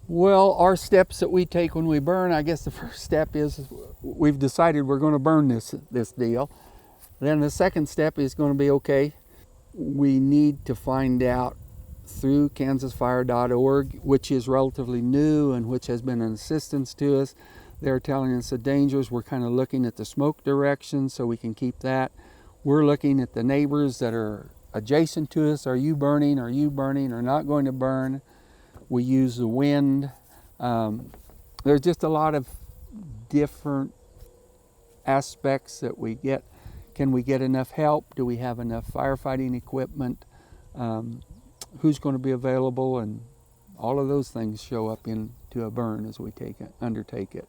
Well, our steps that we take when we burn, I guess the first step is we've decided we're going to burn this deal. Then the second step is going to be, okay, we need to find out through kansasfire.org, which is relatively new and which has been an assistance to us. They're telling us the dangers. We're kind of looking at the smoke direction so we can keep that. We're looking at the neighbors that are adjacent to us. Are you burning? Are you burning or not going to burn? We use the wind. There's just a lot of different aspects that we get. Can we get enough help? Do we have enough firefighting equipment? Who's going to be available? And all of those things show up into a burn as we undertake it.